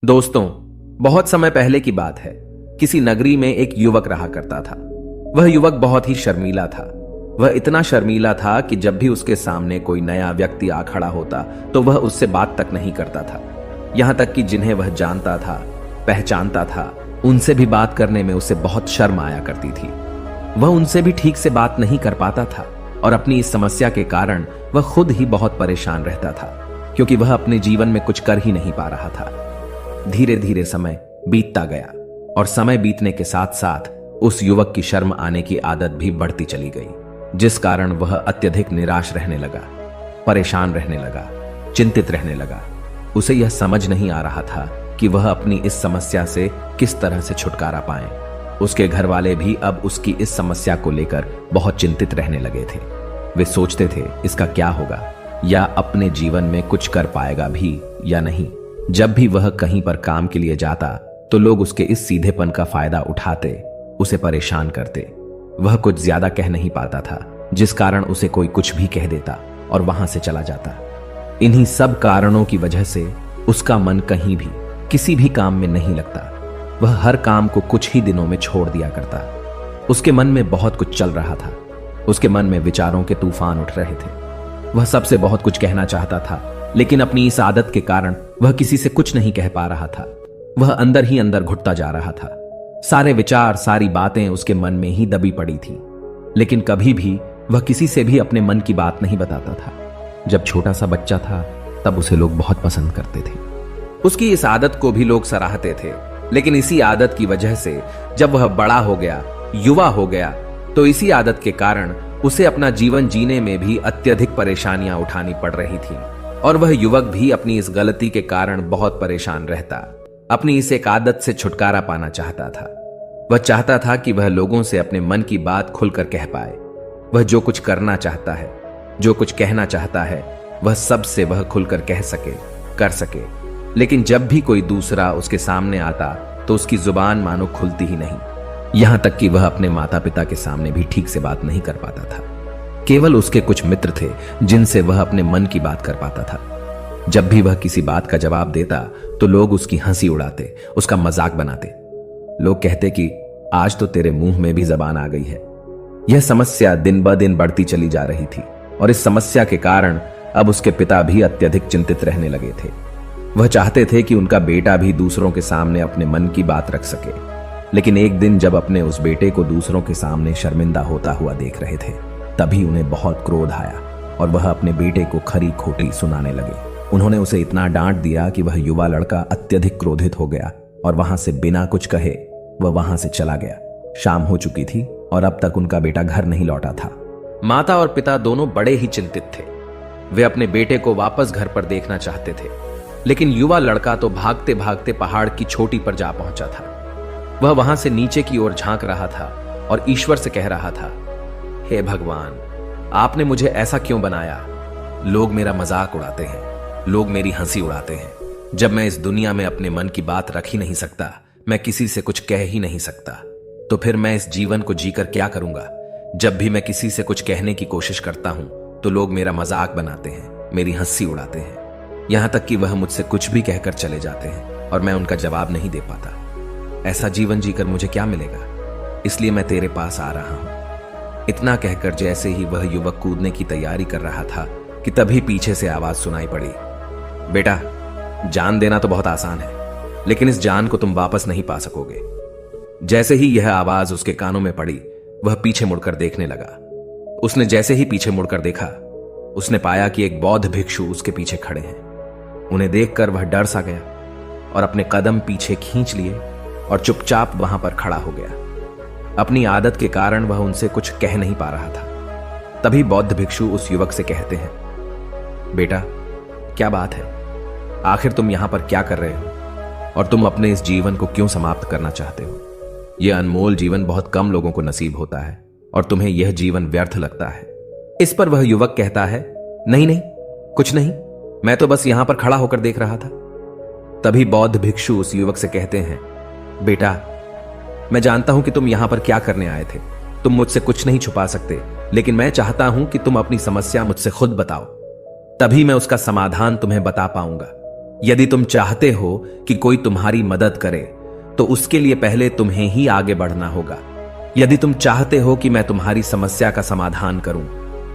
दोस्तों, बहुत समय पहले की बात है। किसी नगरी में एक युवक रहा करता था। वह युवक बहुत ही शर्मीला था। वह इतना शर्मीला था कि जब भी उसके सामने कोई नया व्यक्ति आ खड़ा होता तो वह उससे बात तक नहीं करता था। यहां तक कि जिन्हें वह जानता था, पहचानता था, उनसे भी बात करने में उसे बहुत शर्म आया करती थी। वह उनसे भी ठीक से बात नहीं कर पाता था और अपनी इस समस्या के कारण वह खुद ही बहुत परेशान रहता था, क्योंकि वह अपने जीवन में कुछ कर ही नहीं पा रहा था। धीरे धीरे समय बीतता गया और समय बीतने के साथ साथ उस युवक की शर्म आने की आदत भी बढ़ती चली गई, जिस कारण वह अत्यधिक निराश रहने लगा, परेशान रहने लगा, चिंतित रहने लगा। उसे यह समझ नहीं आ रहा था कि वह अपनी इस समस्या से किस तरह से छुटकारा पाए। उसके घर वाले भी अब उसकी इस समस्या को लेकर बहुत चिंतित रहने लगे थे। वे सोचते थे इसका क्या होगा, या अपने जीवन में कुछ कर पाएगा भी या नहीं। जब भी वह कहीं पर काम के लिए जाता तो लोग उसके इस सीधेपन का फायदा उठाते, उसे परेशान करते। वह कुछ ज्यादा कह नहीं पाता था, जिस कारण उसे कोई कुछ भी कह देता और वहां से चला जाता। इन्हीं सब कारणों की वजह से उसका मन कहीं भी किसी भी काम में नहीं लगता। वह हर काम को कुछ ही दिनों में छोड़ दिया करता। उसके मन में बहुत कुछ चल रहा था। उसके मन में विचारों के तूफान उठ रहे थे। वह सबसे बहुत कुछ कहना चाहता था, लेकिन अपनी इस आदत के कारण वह किसी से कुछ नहीं कह पा रहा था। वह अंदर ही अंदर घुटता जा रहा था। सारे विचार, सारी बातें उसके मन में ही दबी पड़ी थी, लेकिन कभी भी वह किसी से भी अपने मन की बात नहीं बताता था। जब छोटा सा बच्चा था तब उसे लोग बहुत पसंद करते थे। उसकी इस आदत को भी लोग सराहते थे, लेकिन इसी आदत की वजह से जब वह बड़ा हो गया, युवा हो गया, तो इसी आदत के कारण उसे अपना जीवन जीने में भी अत्यधिक परेशानियां उठानी पड़ रही थी। और वह युवक भी अपनी इस गलती के कारण बहुत परेशान रहता। अपनी इस एक आदत से छुटकारा पाना चाहता था। वह चाहता था कि वह लोगों से अपने मन की बात खुलकर कह पाए। वह जो कुछ करना चाहता है, जो कुछ कहना चाहता है, वह सबसे वह खुलकर कह सके, कर सके। लेकिन जब भी कोई दूसरा उसके सामने आता तो उसकी जुबान मानो खुलती ही नहीं। यहां तक कि वह अपने माता पिता के सामने भी ठीक से बात नहीं कर पाता था। केवल उसके कुछ मित्र थे जिनसे वह अपने मन की बात कर पाता था। जब भी वह किसी बात का जवाब देता तो लोग उसकी हंसी उड़ाते, उसका मजाक बनाते। लोग कहते कि आज तो तेरे मुंह में भी जबान आ गई है। यह समस्या दिन ब दिन बढ़ती चली जा रही थी और इस समस्या के कारण अब उसके पिता भी अत्यधिक चिंतित रहने लगे थे। वह चाहते थे कि उनका बेटा भी दूसरों के सामने अपने मन की बात रख सके, लेकिन एक दिन जब अपने उस बेटे को दूसरों के सामने शर्मिंदा होता हुआ देख रहे थे, तभी उन्हें बहुत क्रोध आया और वह अपने बेटे को खरी खोटी सुनाने लगे। उन्होंने उसे इतना डांट दिया कि वह युवा लड़का अत्यधिक क्रोधित हो गया और वहां से बिना कुछ कहे वह वहां से चला गया। शाम हो चुकी थी और अब तक उनका बेटा घर नहीं लौटा था। माता और पिता दोनों बड़े ही चिंतित थे। वे अपने बेटे को वापस घर पर देखना चाहते थे, लेकिन युवा लड़का तो भागते भागते पहाड़ की चोटी पर जा पहुंचा था। वह वहां से नीचे की ओर झांक रहा था और ईश्वर से कह रहा था, हे भगवान, आपने मुझे ऐसा क्यों बनाया? लोग मेरा मजाक उड़ाते हैं, लोग मेरी हंसी उड़ाते हैं। जब मैं इस दुनिया में अपने मन की बात रख ही नहीं सकता, मैं किसी से कुछ कह ही नहीं सकता, तो फिर मैं इस जीवन को जीकर क्या करूंगा? जब भी मैं किसी से कुछ कहने की कोशिश करता हूं तो लोग मेरा मजाक बनाते हैं, मेरी हंसी उड़ाते हैं। यहां तक कि वह मुझसे कुछ भी कहकर चले जाते हैं और मैं उनका जवाब नहीं दे पाता। ऐसा जीवन जीकर मुझे क्या मिलेगा? इसलिए मैं तेरे पास आ रहा हूं। इतना कहकर जैसे ही वह युवक कूदने की तैयारी कर रहा था कि तभी पीछे से आवाज सुनाई पड़ी, बेटा, जान देना तो बहुत आसान है, लेकिन इस जान को तुम वापस नहीं पा सकोगे। जैसे ही यह आवाज उसके कानों में पड़ी, वह पीछे मुड़कर देखने लगा। उसने जैसे ही पीछे मुड़कर देखा, उसने पाया कि एक बौद्ध भिक्षु उसके पीछे खड़े हैं। उन्हें देखकर वह डर सा गया और अपने कदम पीछे खींच लिए और चुपचाप वहां पर खड़ा हो गया। अपनी आदत के कारण वह उनसे कुछ कह नहीं पा रहा था। तभी बौद्ध भिक्षु उस युवक से कहते हैं, बेटा, क्या बात है? आखिर तुम यहां पर क्या कर रहे हो और तुम अपने इस जीवन को क्यों समाप्त करना चाहते हो? यह अनमोल जीवन बहुत कम लोगों को नसीब होता है और तुम्हें यह जीवन व्यर्थ लगता है। इस पर वह युवक कहता है, नहीं नहीं, कुछ नहीं, मैं तो बस यहां पर खड़ा होकर देख रहा था। तभी बौद्ध भिक्षु उस युवक से कहते हैं, बेटा, मैं जानता हूं कि तुम यहां पर क्या करने आए थे। तुम मुझसे कुछ नहीं छुपा सकते, लेकिन मैं चाहता हूं कि तुम अपनी समस्या मुझसे खुद बताओ, तभी मैं उसका समाधान तुम्हें बता पाऊंगा। यदि तुम चाहते हो कि कोई तुम्हारी मदद करे तो उसके लिए पहले तुम्हें ही आगे बढ़ना होगा। यदि तुम चाहते हो कि मैं तुम्हारी समस्या का समाधान करूं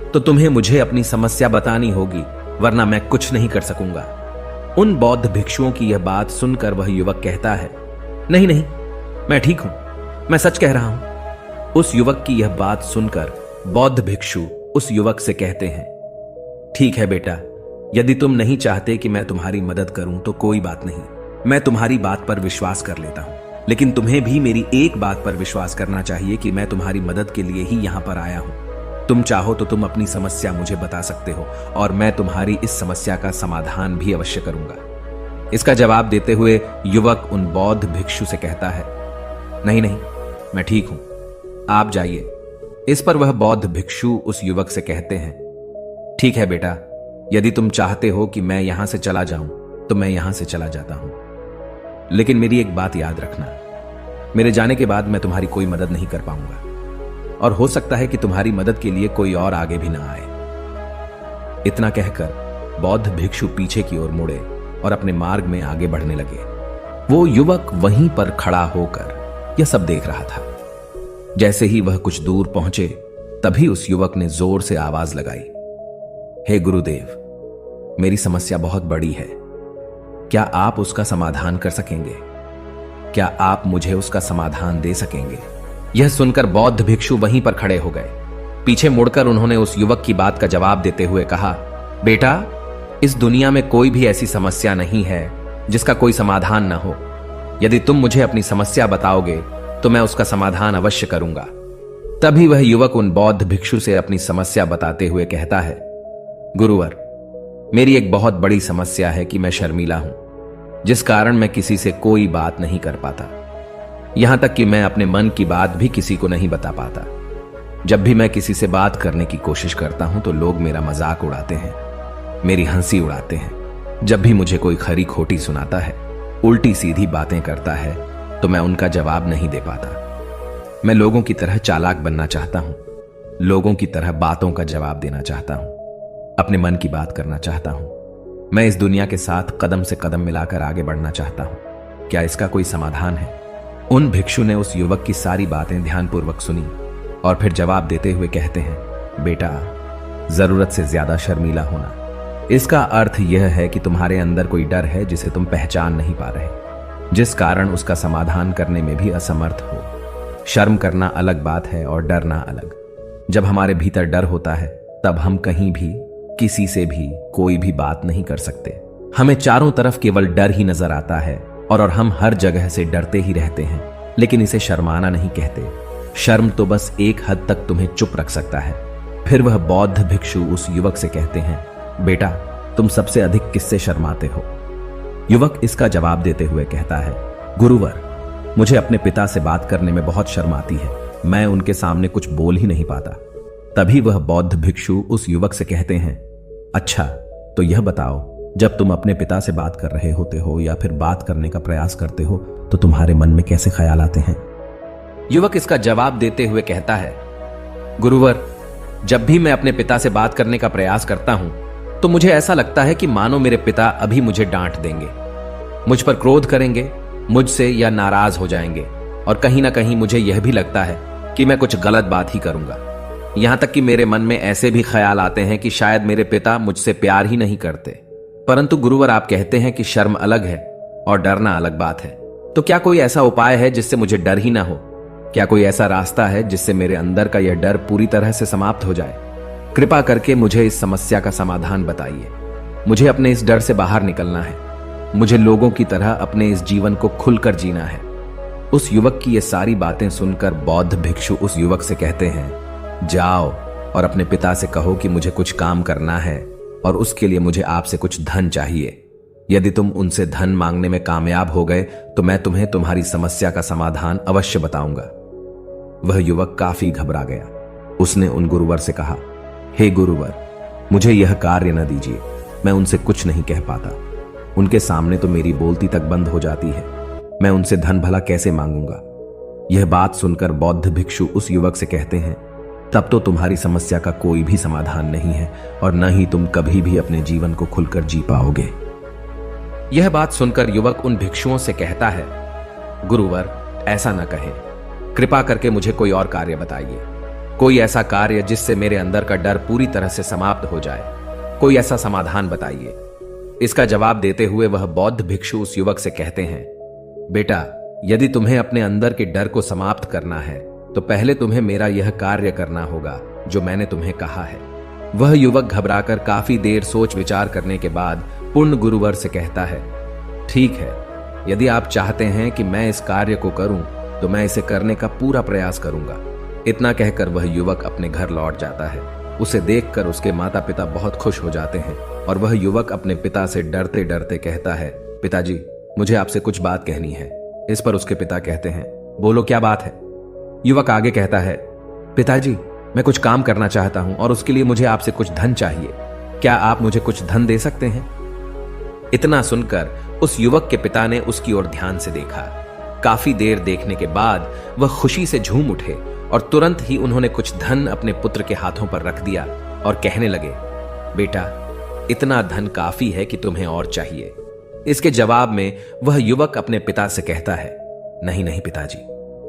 तो तुम्हें मुझे अपनी समस्या बतानी होगी, वरना मैं कुछ नहीं कर सकूंगा। उन बौद्ध भिक्षुओं की यह बात सुनकर वह युवक कहता है, नहीं नहीं, मैं ठीक हूं, मैं सच कह रहा हूं। उस युवक की यह बात सुनकर बौद्ध भिक्षु उस युवक से कहते हैं, ठीक है बेटा, यदि तुम नहीं चाहते कि मैं तुम्हारी मदद करूं तो कोई बात नहीं, मैं तुम्हारी बात पर विश्वास कर लेता हूं। लेकिन तुम्हें भी मेरी एक बात पर विश्वास करना चाहिए कि मैं तुम्हारी मदद के लिए ही यहां पर आया हूं। तुम चाहो तो तुम अपनी समस्या मुझे बता सकते हो और मैं तुम्हारी इस समस्या का समाधान भी अवश्य करूंगा। इसका जवाब देते हुए युवक उन बौद्ध भिक्षु से कहता है, नहीं नहीं, मैं ठीक हूं, आप जाइए। इस पर वह बौद्ध भिक्षु उस युवक से कहते हैं, ठीक है बेटा, यदि तुम चाहते हो कि मैं यहां से चला जाऊं तो मैं यहां से चला जाता हूं, लेकिन मेरी एक बात याद रखना, मेरे जाने के बाद मैं तुम्हारी कोई मदद नहीं कर पाऊंगा और हो सकता है कि तुम्हारी मदद के लिए कोई और आगे भी ना आए। इतना कहकर बौद्ध भिक्षु पीछे की ओर मुड़े और अपने मार्ग में आगे बढ़ने लगे। वो युवक वहीं पर खड़ा होकर यह सब देख रहा था। जैसे ही वह कुछ दूर पहुंचे तभी उस युवक ने जोर से आवाज लगाई, हे गुरुदेव, मेरी समस्या बहुत बड़ी है, क्या आप उसका समाधान कर सकेंगे? क्या आप मुझे उसका समाधान दे सकेंगे? यह सुनकर बौद्ध भिक्षु वहीं पर खड़े हो गए। पीछे मुड़कर उन्होंने उस युवक की बात का जवाब देते हुए कहा, बेटा, इस दुनिया में कोई भी ऐसी समस्या नहीं है जिसका कोई समाधान न हो। यदि तुम मुझे अपनी समस्या बताओगे तो मैं उसका समाधान अवश्य करूंगा। तभी वह युवक उन बौद्ध भिक्षु से अपनी समस्या बताते हुए कहता है, गुरुवर, मेरी एक बहुत बड़ी समस्या है कि मैं शर्मीला हूं, जिस कारण मैं किसी से कोई बात नहीं कर पाता। यहां तक कि मैं अपने मन की बात भी किसी को नहीं बता पाता। जब भी मैं किसी से बात करने की कोशिश करता हूं तो लोग मेरा मजाक उड़ाते हैं, मेरी हंसी उड़ाते हैं। जब भी मुझे कोई खरी खोटी सुनाता है, उल्टी सीधी बातें करता है, तो मैं उनका जवाब नहीं दे पाता। मैं लोगों की तरह चालाक बनना चाहता हूं, लोगों की तरह बातों का जवाब देना चाहता हूं, अपने मन की बात करना चाहता हूं। मैं इस दुनिया के साथ कदम से कदम मिलाकर आगे बढ़ना चाहता हूं। क्या इसका कोई समाधान है? उन भिक्षु ने उस युवक की सारी बातें ध्यानपूर्वक सुनी और फिर जवाब देते हुए कहते हैं, बेटा, जरूरत से ज्यादा शर्मीला होना, इसका अर्थ यह है कि तुम्हारे अंदर कोई डर है जिसे तुम पहचान नहीं पा रहे, जिस कारण उसका समाधान करने में भी असमर्थ हो। शर्म करना अलग बात है और डरना अलग। जब हमारे भीतर डर होता है तब हम कहीं भी, किसी से भी कोई भी बात नहीं कर सकते। हमें चारों तरफ केवल डर ही नजर आता है और हम हर जगह से डरते ही रहते हैं, लेकिन इसे शर्माना नहीं कहते। शर्म तो बस एक हद तक तुम्हें चुप रख सकता है। फिर वह बौद्ध भिक्षु उस युवक से कहते हैं, बेटा, तुम सबसे अधिक किससे शर्माते हो? युवक इसका जवाब देते हुए कहता है, गुरुवर, मुझे अपने पिता से बात करने में बहुत शर्म आती है, मैं उनके सामने कुछ बोल ही नहीं पाता। तभी वह बौद्ध भिक्षु उस युवक से कहते हैं, अच्छा, तो यह बताओ, जब तुम अपने पिता से बात कर रहे होते हो या फिर बात करने का प्रयास करते हो तो तुम्हारे मन में कैसे ख्याल आते हैं? युवक इसका जवाब देते हुए कहता है, गुरुवर, जब भी मैं अपने पिता से बात करने का प्रयास करता हूं तो मुझे ऐसा लगता है कि मानो मेरे पिता अभी मुझे डांट देंगे, मुझ पर क्रोध करेंगे, मुझसे या नाराज हो जाएंगे, और कहीं ना कहीं मुझे यह भी लगता है कि मैं कुछ गलत बात ही करूंगा। यहां तक कि मेरे मन में ऐसे भी ख्याल आते हैं कि शायद मेरे पिता मुझसे प्यार ही नहीं करते। परंतु गुरुवर, आप कहते हैं कि शर्म अलग है और डरना अलग बात है, तो क्या कोई ऐसा उपाय है जिससे मुझे डर ही ना हो? क्या कोई ऐसा रास्ता है जिससे मेरे अंदर का यह डर पूरी तरह से समाप्त हो जाए? कृपा करके मुझे इस समस्या का समाधान बताइए। मुझे अपने इस डर से बाहर निकलना है। मुझे लोगों की तरह अपने इस जीवन को खुलकर जीना है। उस युवक की ये सारी बातें सुनकर बौद्ध भिक्षु उस युवक से कहते हैं, जाओ और अपने पिता से कहो कि मुझे कुछ काम करना है और उसके लिए मुझे आपसे कुछ धन चाहिए। यदि तुम उनसे धन मांगने में कामयाब हो गए तो मैं तुम्हें तुम्हारी समस्या का समाधान अवश्य बताऊंगा। वह युवक काफी घबरा गया। उसने उन गुरुवर से कहा, हे गुरुवर, मुझे यह कार्य न दीजिए, मैं उनसे कुछ नहीं कह पाता। उनके सामने तो मेरी बोलती तक बंद हो जाती है। मैं उनसे धन भला कैसे मांगूंगा? यह बात सुनकर बौद्ध भिक्षु उस युवक से कहते हैं, तब तो तुम्हारी समस्या का कोई भी समाधान नहीं है और न ही तुम कभी भी अपने जीवन को खुलकर जी पाओगे। यह बात सुनकर युवक उन भिक्षुओं से कहता है, गुरुवर, ऐसा न कहें, कृपा करके मुझे कोई और कार्य बताइए, कोई ऐसा कार्य जिससे मेरे अंदर का डर पूरी तरह से समाप्त हो जाए, कोई ऐसा समाधान बताइए। इसका जवाब देते हुए वह बौद्ध भिक्षु उस युवक से कहते हैं, बेटा, यदि तुम्हें अपने अंदर के डर को समाप्त करना है तो पहले तुम्हें मेरा यह कार्य करना होगा जो मैंने तुम्हें कहा है। वह युवक घबराकर काफी देर सोच विचार करने के बाद पूर्ण गुरुवर से कहता है, ठीक है, यदि आप चाहते हैं कि मैं इस कार्य को करूं तो मैं इसे करने का पूरा प्रयास करूंगा। इतना कहकर वह युवक अपने घर लौट जाता है। उसे देखकर उसके माता पिता बहुत खुश हो जाते हैं और वह युवक अपने पिता से डरते डरते कहता है, पिताजी, मुझे आपसे कुछ बात कहनी है। इस पर उसके पिता कहते हैं, बोलो, क्या बात है। युवक आगे कहता है, पिताजी, मैं कुछ काम करना चाहता हूं और उसके लिए मुझे आपसे कुछ धन चाहिए। क्या आप मुझे कुछ धन दे सकते हैं? इतना सुनकर उस युवक के पिता ने उसकी ओर ध्यान से देखा। काफी देर देखने के बाद वह खुशी से झूम उठे और तुरंत ही उन्होंने कुछ धन अपने पुत्र के हाथों पर रख दिया और कहने लगे, बेटा, इतना धन काफी है कि तुम्हें और चाहिए। इसके जवाब में वह युवक अपने पिता से कहता है, नहीं नहीं पिताजी,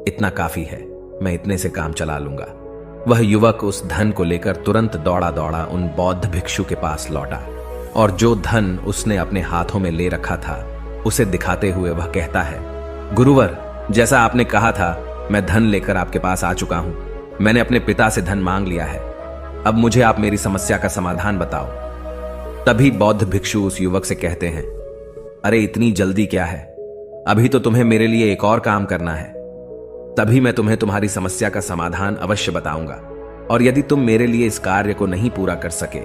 इतना काफी है, मैं इतने से काम चला लूंगा। वह युवक उस धन को लेकर तुरंत दौड़ा दौड़ा उन बौद्ध भिक्षु के पास लौटा और जो धन उसने अपने हाथों में ले रखा था उसे दिखाते हुए वह कहता है, गुरुवर, जैसा आपने कहा था, मैं धन लेकर आपके पास आ चुका हूं। मैंने अपने पिता से धन मांग लिया है। अब मुझे आप मेरी समस्या का समाधान बताओ। तभी बौद्ध भिक्षु उस युवक से कहते हैं, अरे इतनी जल्दी क्या है, अभी तो तुम्हें मेरे लिए एक और काम करना है, तभी मैं तुम्हें तुम्हारी समस्या का समाधान अवश्य बताऊंगा। और यदि तुम मेरे लिए इस कार्य को नहीं पूरा कर सके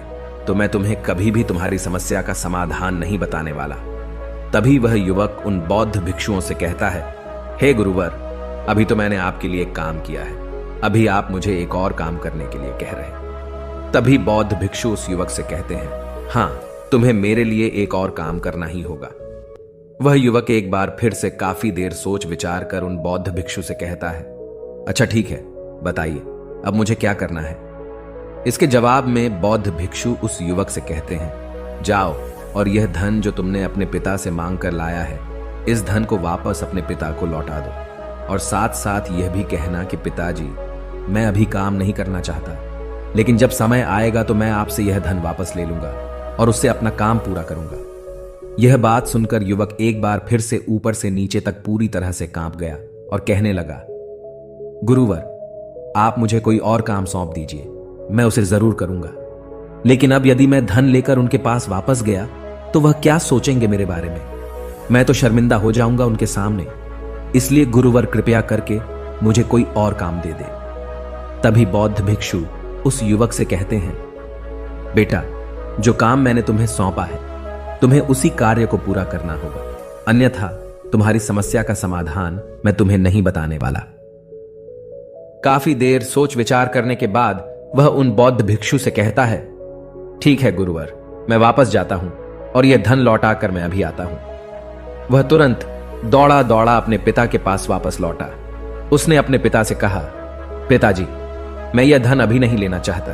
तो मैं तुम्हें कभी भी तुम्हारी समस्या का समाधान नहीं बताने वाला। तभी वह युवक उन बौद्ध भिक्षुओं से कहता है, हे गुरुवर, अभी तो मैंने आपके लिए एक काम किया है, अभी आप मुझे एक और काम करने के लिए कह रहे हैं। तभी बौद्ध भिक्षु उस युवक से कहते हैं, हां, तुम्हें मेरे लिए एक और काम करना ही होगा। वह युवक एक बार फिर से काफी देर सोच विचार कर उन बौद्ध भिक्षु से कहता है, अच्छा ठीक है, बताइए अब मुझे क्या करना है। इसके जवाब में बौद्ध भिक्षु उस युवक से कहते हैं, जाओ और यह धन जो तुमने अपने पिता से मांग कर लाया है, इस धन को वापस अपने पिता को लौटा दो और साथ साथ यह भी कहना कि पिताजी, मैं अभी काम नहीं करना चाहता, लेकिन जब समय आएगा तो मैं आपसे यह धन वापस ले लूंगा और उससे अपना काम पूरा करूंगा। यह बात सुनकर युवक एक बार फिर से ऊपर से नीचे तक पूरी तरह से कांप गया और कहने लगा, गुरुवर, आप मुझे कोई और काम सौंप दीजिए, मैं उसे जरूर करूंगा। लेकिन अब यदि मैं धन लेकर उनके पास वापस गया तो वह क्या सोचेंगे मेरे बारे में? मैं तो शर्मिंदा हो जाऊंगा उनके सामने। इसलिए गुरुवर, कृपया करके मुझे कोई और काम दे दे। तभी बौद्ध भिक्षु उस युवक से कहते हैं, बेटा, जो काम मैंने तुम्हें सौंपा है, तुम्हें उसी कार्य को पूरा करना होगा, अन्यथा तुम्हारी समस्या का समाधान मैं तुम्हें नहीं बताने वाला। काफी देर सोच विचार करने के बाद वह उन बौद्ध भिक्षु से कहता है, ठीक है गुरुवर, मैं वापस जाता हूं और यह धन लौटाकर मैं अभी आता हूं। वह तुरंत दौड़ा दौड़ा अपने पिता के पास वापस लौटा। उसने अपने पिता से कहा, पिताजी, मैं यह धन अभी नहीं लेना चाहता,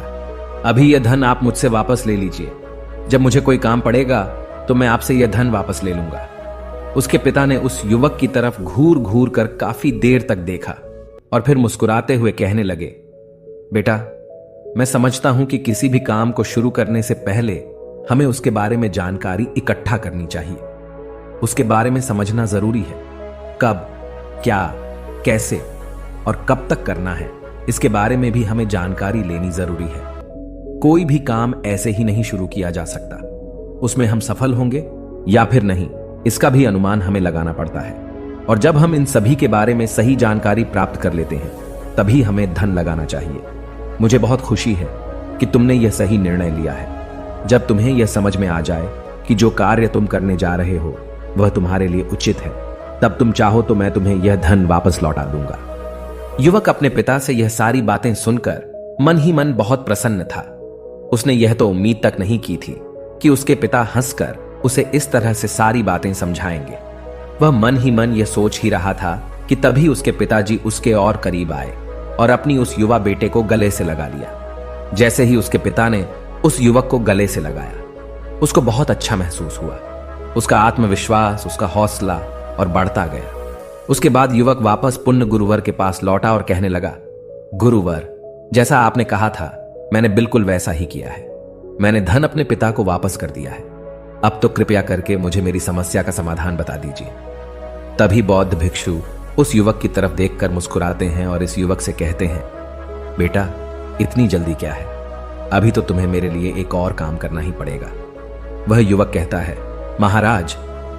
अभी यह धन आप मुझसे वापस ले लीजिए। जब मुझे कोई काम पड़ेगा तो मैं आपसे यह धन वापस ले लूंगा। उसके पिता ने उस युवक की तरफ घूर घूर कर काफी देर तक देखा और फिर मुस्कुराते हुए कहने लगे, बेटा, मैं समझता हूं कि किसी भी काम को शुरू करने से पहले हमें उसके बारे में जानकारी इकट्ठा करनी चाहिए। उसके बारे में समझना जरूरी है। कब, क्या, कैसे और कब तक करना है, इसके बारे में भी हमें जानकारी लेनी जरूरी है। कोई भी काम ऐसे ही नहीं शुरू किया जा सकता। उसमें हम सफल होंगे या फिर नहीं, इसका भी अनुमान हमें लगाना पड़ता है। और जब हम इन सभी के बारे में सही जानकारी प्राप्त कर लेते हैं, तभी हमें धन लगाना चाहिए। मुझे बहुत खुशी है कि तुमने यह सही निर्णय लिया है। जब तुम्हें यह समझ में आ जाए कि जो कार्य तुम करने जा रहे हो वह तुम्हारे लिए उचित है, तब तुम चाहो तो मैं तुम्हें यह धन वापस लौटा दूंगा। युवक अपने पिता से यह सारी बातें सुनकर मन ही मन बहुत प्रसन्न था। उसने यह तो उम्मीद तक नहीं की थी कि उसके पिता हंसकर उसे इस तरह से सारी बातें समझाएंगे। वह मन ही मन यह सोच ही रहा था कि तभी उसके पिताजी उसके और करीब आए और अपनी उस युवा बेटे को गले से लगा लिया। जैसे ही उसके पिता ने उस युवक को गले से लगाया, उसको बहुत अच्छा महसूस हुआ। उसका आत्मविश्वास, उसका हौसला और बढ़ता गया। उसके बाद युवक वापस पुण्य गुरुवर के पास लौटा और कहने लगा, गुरुवर, जैसा आपने कहा था मैंने बिल्कुल वैसा ही किया है। मैंने धन अपने पिता को वापस कर दिया है। अब तो कृपया करके मुझे मेरी समस्या का समाधान बता दीजिए। तभी बौद्ध भिक्षु उस युवक की तरफ देखकर मुस्कुराते हैं और इस युवक से कहते हैं, बेटा, इतनी जल्दी क्या है? अभी तो तुम्हें मेरे लिए एक और काम करना ही पड़ेगा। वह युवक कहता है, महाराज,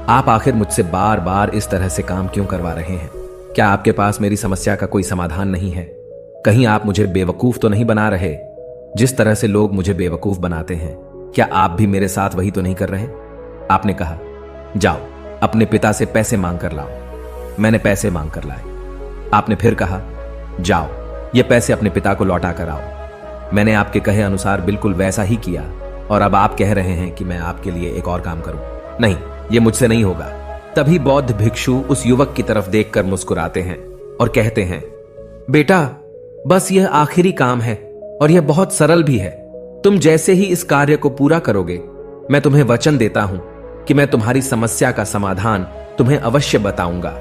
आप आखिर मुझसे बार बार इस तरह से काम क्यों करवा रहे हैं? क्या आपके पास मेरी समस्या का कोई समाधान नहीं है? कहीं आप मुझे बेवकूफ तो नहीं बना रहे? जिस तरह से लोग मुझे बेवकूफ बनाते हैं, क्या आप भी मेरे साथ वही तो नहीं कर रहे? आपने कहा, जाओ अपने पिता से पैसे मांग कर लाओ। मैंने पैसे मांग कर लाए। आपने फिर कहा, जाओ ये पैसे अपने पिता को लौटा कर आओ। मैंने आपके कहे अनुसार बिल्कुल वैसा ही किया और अब आप कह रहे हैं कि मैं आपके लिए एक और काम करूं। नहीं, ये मुझसे नहीं होगा। तभी बौद्ध भिक्षु उस युवक की तरफ देखकर मुस्कुराते हैं और कहते हैं, बेटा, बस यह आखिरी काम है और यह बहुत सरल भी है। तुम जैसे ही इस कार्य को पूरा करोगे, मैं तुम्हें वचन देता हूं कि मैं तुम्हारी समस्या का समाधान तुम्हें अवश्य बताऊंगा।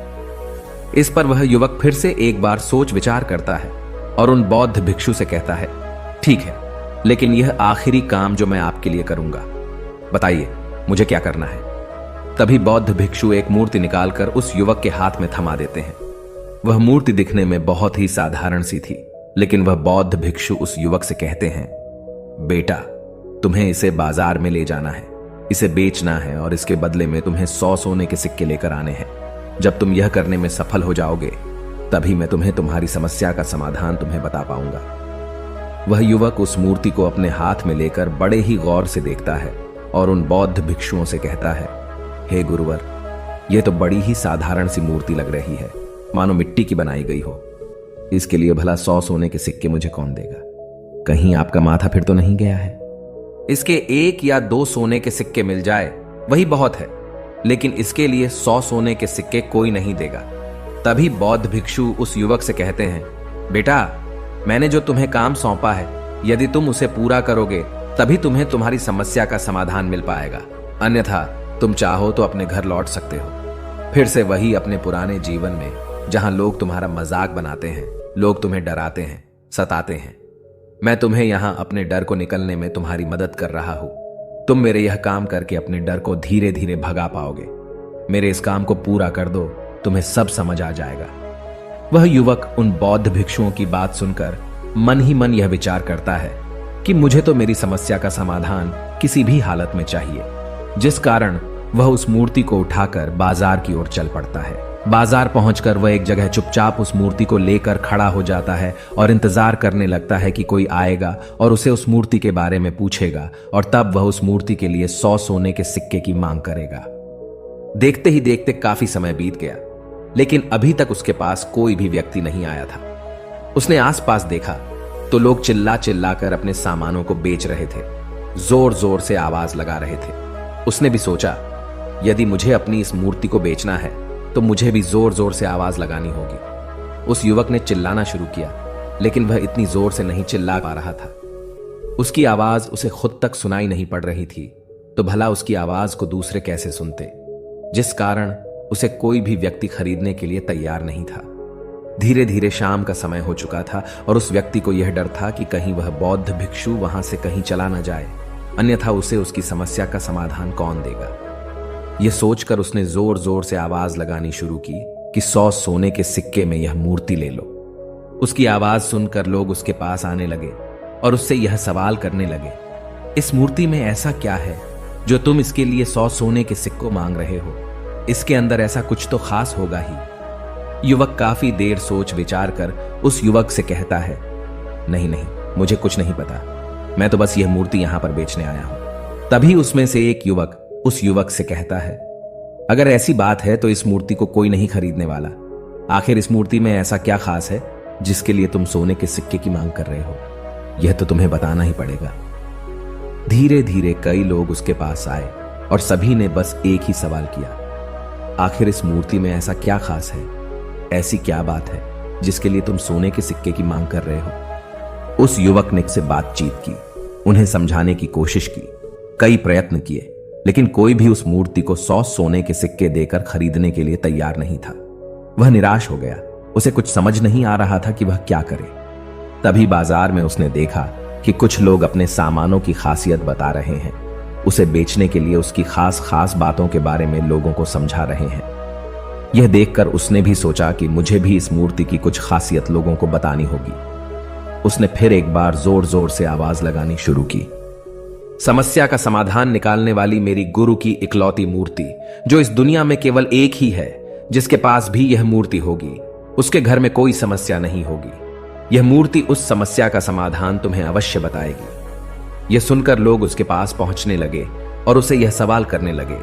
इस पर वह युवक फिर से एक बार सोच विचार करता है और उन बौद्ध भिक्षु से कहता है, ठीक है, लेकिन यह आखिरी काम जो मैं आपके लिए करूंगा, बताइए मुझे क्या करना है? तभी बौद्ध भिक्षु एक मूर्ति निकालकर उस युवक के हाथ में थमा देते हैं। वह मूर्ति दिखने में बहुत ही साधारण सी थी, लेकिन वह बौद्ध भिक्षु उस युवक से कहते हैं, बेटा, तुम्हें इसे बाजार में ले जाना है, इसे बेचना है और इसके बदले में तुम्हें 100 सोने के सिक्के लेकर आने हैं। जब तुम यह करने में सफल हो जाओगे, तभी मैं तुम्हें तुम्हारी समस्या का समाधान तुम्हें बता पाऊंगा। वह युवक उस मूर्ति को अपने हाथ में लेकर बड़े ही गौर से देखता है और उन बौद्ध भिक्षुओं से कहता है, हे गुरुवर, यह तो बड़ी ही साधारण सी मूर्ति लग रही है, मानो मिट्टी की बनाई गई हो। इसके लिए भला 100 सोने के सिक्के मुझे कौन देगा? कहीं आपका माथा फिर तो नहीं गया है? इसके 1 या 2 सोने के सिक्के मिल जाए वही बहुत है, लेकिन इसके लिए 100 सोने के सिक्के कोई नहीं देगा। तभी बौद्ध भिक्षु उस युवक से कहते हैं, बेटा, मैंने जो तुम्हें काम सौंपा है, यदि तुम उसे पूरा करोगे तभी तुम्हें तुम्हारी समस्या का समाधान मिल पाएगा, अन्यथा तुम चाहो तो अपने घर लौट सकते हो, फिर से वही अपने पुराने जीवन में, जहां लोग तुम्हारा मजाक बनाते हैं, लोग तुम्हें डराते हैं, सताते हैं। मैं तुम्हें यहां अपने डर को निकलने में तुम्हारी मदद कर रहा हूं। तुम मेरे यह काम करके अपने डर को धीरे धीरे भगा पाओगे। मेरे इस काम को पूरा कर दो, तुम्हें सब समझ आ जाएगा। वह युवक उन बौद्ध भिक्षुओं की बात सुनकर मन ही मन यह विचार करता है कि मुझे तो मेरी समस्या का समाधान किसी भी हालत में चाहिए, जिस कारण वह उस मूर्ति को उठाकर बाजार की ओर चल पड़ता है। बाजार पहुंचकर वह एक जगह चुपचाप उस मूर्ति को लेकर खड़ा हो जाता है और इंतजार करने लगता है कि कोई आएगा और उसे उस मूर्ति के बारे में पूछेगा और तब वह उस मूर्ति के लिए 100 सोने के सिक्के की मांग करेगा। देखते ही देखते काफी समय बीत गया, लेकिन अभी तक उसके पास कोई भी व्यक्ति नहीं आया था। उसने आसपास देखा तो लोग चिल्ला चिल्ला कर अपने सामानों को बेच रहे थे, जोर जोर से आवाज लगा रहे थे। उसने भी सोचा, यदि मुझे अपनी इस मूर्ति को बेचना है तो मुझे भी जोर जोर से आवाज लगानी होगी। उस युवक ने चिल्लाना शुरू किया, लेकिन वह इतनी जोर से नहीं चिल्ला पा रहा था। उसकी आवाज उसे खुद तक सुनाई नहीं पड़ रही थी, तो भला उसकी आवाज को दूसरे कैसे सुनते, जिस कारण उसे कोई भी व्यक्ति खरीदने के लिए तैयार नहीं था। धीरे धीरे शाम का समय हो चुका था और उस व्यक्ति को यह डर था कि कहीं वह बौद्ध भिक्षु वहां से कहीं चला न जाए, अन्यथा उसे उसकी समस्या का समाधान कौन देगा। यह सोचकर उसने जोर जोर से आवाज लगानी शुरू की कि 100 सोने के सिक्के में यह मूर्ति ले लो। उसकी आवाज सुनकर लोग उसके पास आने लगे और उससे यह सवाल करने लगे, इस मूर्ति में ऐसा क्या है जो तुम इसके लिए 100 सोने के सिक्कों मांग रहे हो? इसके अंदर ऐसा कुछ तो खास होगा ही। युवक काफी देर सोच विचार कर उस युवक से कहता है, नहीं नहीं, मुझे कुछ नहीं पता, मैं तो बस यह मूर्ति यहां पर बेचने आया हूं। तभी उसमें से एक युवक उस युवक से कहता है, अगर ऐसी बात है तो इस मूर्ति को कोई नहीं खरीदने वाला। आखिर इस मूर्ति में ऐसा क्या खास है जिसके लिए तुम सोने के सिक्के की मांग कर रहे हो? यह तो तुम्हें बताना ही पड़ेगा। धीरे धीरे कई लोग उसके पास आए और सभी ने बस एक ही सवाल किया, आखिर इस मूर्ति में ऐसा क्या खास है, ऐसी क्या बात है जिसके लिए तुम सोने के सिक्के की मांग कर रहे हो? उस युवक ने से बातचीत की, उन्हें समझाने की कोशिश की, कई प्रयत्न किए, लेकिन कोई भी उस मूर्ति को 100 सोने के सिक्के देकर खरीदने के लिए तैयार नहीं था। वह निराश हो गया। उसे कुछ समझ नहीं आ रहा था कि वह क्या करे। तभी बाजार में उसने देखा कि कुछ लोग अपने सामानों की खासियत बता रहे हैं, उसे बेचने के लिए उसकी खास खास बातों के बारे में लोगों को समझा रहे हैं। यह देखकर उसने भी सोचा कि मुझे भी इस मूर्ति की कुछ खासियत लोगों को बतानी होगी। उसने फिर एक बार जोर जोर से आवाज लगानी शुरू की। समस्या का समाधान निकालने वाली मेरी गुरु की इकलौती मूर्ति, जो इस दुनिया में केवल एक ही है जिसके पास भी यह मूर्ति होगी, उसके घर में कोई समस्या नहीं होगी। यह मूर्ति उस समस्या का समाधान तुम्हें अवश्य बताएगी। यह सुनकर लोग उसके पास पहुंचने लगे और उसे यह सवाल करने लगे,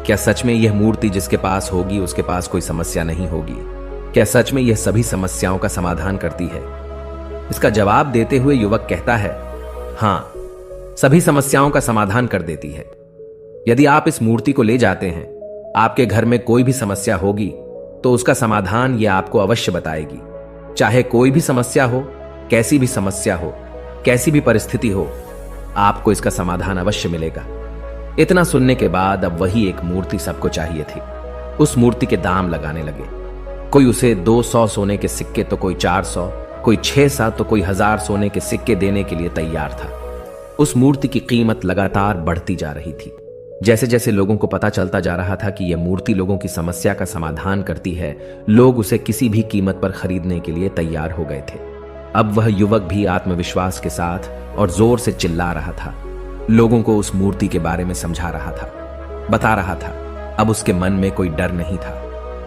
क्या सच में यह मूर्ति जिसके पास होगी उसके पास कोई समस्या नहीं होगी? क्या सच में यह सभी समस्याओं का समाधान करती है? इसका जवाब देते हुए युवक कहता है, हाँ, सभी समस्याओं का समाधान कर देती है। यदि आप इस मूर्ति को ले जाते हैं, आपके घर में कोई भी समस्या होगी तो उसका समाधान यह आपको अवश्य बताएगी। चाहे कोई भी समस्या हो, कैसी भी समस्या हो, कैसी भी परिस्थिति हो, आपको इसका समाधान अवश्य मिलेगा। इतना सुनने के बाद अब वही एक मूर्ति सबको चाहिए थी। उस मूर्ति के दाम लगाने लगे। कोई उसे 200 सोने के सिक्के तो कोई 400, कोई 600 तो कोई 1000 सोने के सिक्के देने के लिए तैयार था। उस मूर्ति की कीमत लगातार बढ़ती जा रही थी। जैसे जैसे लोगों को पता चलता जा रहा था कि यह मूर्ति लोगों की समस्या का समाधान करती है, लोग उसे किसी भी कीमत पर खरीदने के लिए तैयार हो गए थे। अब वह युवक भी आत्मविश्वास के साथ और जोर से चिल्ला रहा था, लोगों को उस मूर्ति के बारे में समझा रहा था, बता रहा था। अब उसके मन में कोई डर नहीं था।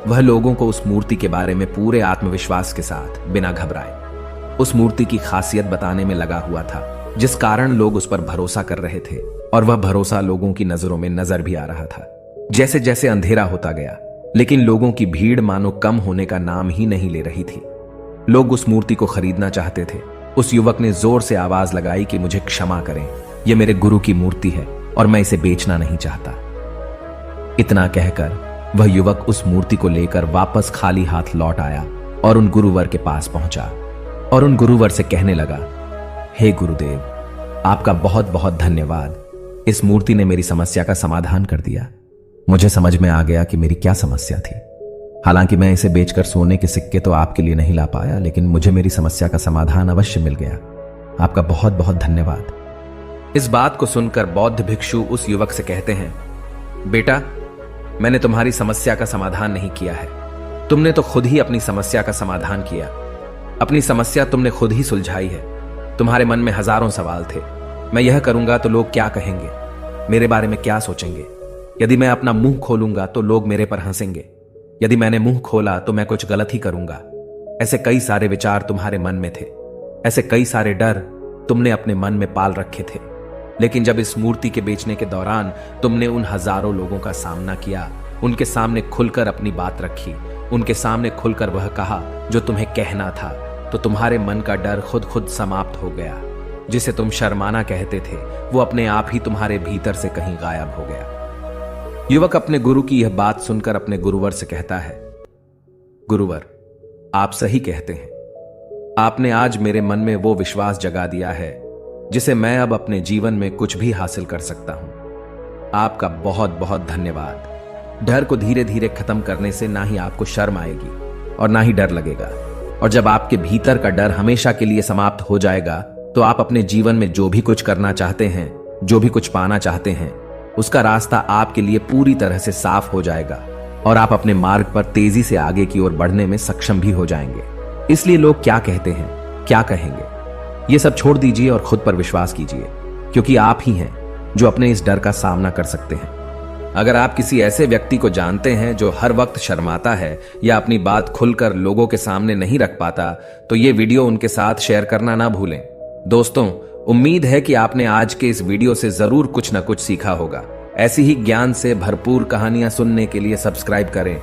वह लोगों को उस मूर्ति के बारे में पूरे आत्मविश्वास के साथ, बिना घबराए, उस मूर्ति की खासियत बताने में लगा हुआ था, जिस कारण लोग उस पर भरोसा कर रहे थे। और वह भरोसा लोगों की नजरों में नजर भी आ रहा था। जैसे जैसे अंधेरा होता गया, लेकिन लोगों की भीड़ मानो कम होने का नाम ही नहीं ले रही थी। लोग उस मूर्ति को खरीदना चाहते थे। उस युवक ने जोर से आवाज लगाई कि मुझे क्षमा करें, यह मेरे गुरु की मूर्ति है और मैं इसे बेचना नहीं चाहता। इतना कहकर वह युवक उस मूर्ति को लेकर वापस खाली हाथ लौट आया और उन गुरुवर के पास पहुंचा और उन गुरुवर से कहने लगा, हे गुरुदेव, आपका बहुत बहुत धन्यवाद। इस मूर्ति ने मेरी समस्या का समाधान कर दिया। मुझे समझ में आ गया कि मेरी क्या समस्या थी। हालांकि मैं इसे बेचकर सोने के सिक्के तो आपके लिए नहीं ला पाया, लेकिन मुझे मेरी समस्या का समाधान अवश्य मिल गया। आपका बहुत बहुत धन्यवाद। इस बात को सुनकर बौद्ध भिक्षु उस युवक से कहते हैं, बेटा, मैंने तुम्हारी समस्या का समाधान नहीं किया है। तुमने तो खुद ही अपनी समस्या का समाधान किया। अपनी समस्या तुमने खुद ही सुलझाई है। तुम्हारे मन में हजारों सवाल थे। मैं यह करूंगा तो लोग क्या कहेंगे, मेरे बारे में क्या सोचेंगे? यदि मैं अपना मुंह खोलूंगा तो लोग मेरे पर हंसेंगे। यदि मैंने मुंह खोला तो मैं कुछ गलत ही करूंगा। ऐसे कई सारे विचार तुम्हारे मन में थे। ऐसे कई सारे डर तुमने अपने मन में पाल रखे थे। लेकिन जब इस मूर्ति के बेचने के दौरान तुमने उन हजारों लोगों का सामना किया, उनके सामने खुलकर अपनी बात रखी, उनके सामने खुलकर वह कहा जो तुम्हें कहना था, तो तुम्हारे मन का डर खुद खुद समाप्त हो गया। जिसे तुम शर्माना कहते थे, वो अपने आप ही तुम्हारे भीतर से कहीं गायब हो गया। युवक अपने गुरु की यह बात सुनकर अपने गुरुवर से कहता है, गुरुवर, आप सही कहते हैं। आपने आज मेरे मन में वो विश्वास जगा दिया है जिसे मैं अब अपने जीवन में कुछ भी हासिल कर सकता हूं। आपका बहुत बहुत धन्यवाद। डर को धीरे धीरे खत्म करने से ना ही आपको शर्म आएगी और ना ही डर लगेगा। और जब आपके भीतर का डर हमेशा के लिए समाप्त हो जाएगा, तो आप अपने जीवन में जो भी कुछ करना चाहते हैं, जो भी कुछ पाना चाहते हैं, उसका रास्ता आपके लिए पूरी तरह से साफ हो जाएगा और आप अपने मार्ग पर तेजी से आगे की ओर बढ़ने में सक्षम भी हो जाएंगे। इसलिए लोग क्या कहते हैं, क्या कहेंगे, ये सब छोड़ दीजिए और खुद पर विश्वास कीजिए, क्योंकि आप ही हैं जो अपने इस डर का सामना कर सकते हैं। अगर आप किसी ऐसे व्यक्ति को जानते हैं जो हर वक्त शर्माता है या अपनी बात खुलकर लोगों के सामने नहीं रख पाता, तो ये वीडियो उनके साथ शेयर करना ना भूलें। दोस्तों, उम्मीद है कि आपने आज के इस वीडियो से जरूर कुछ न कुछ सीखा होगा। ऐसी ही ज्ञान से भरपूर कहानियां सुनने के लिए सब्सक्राइब करें।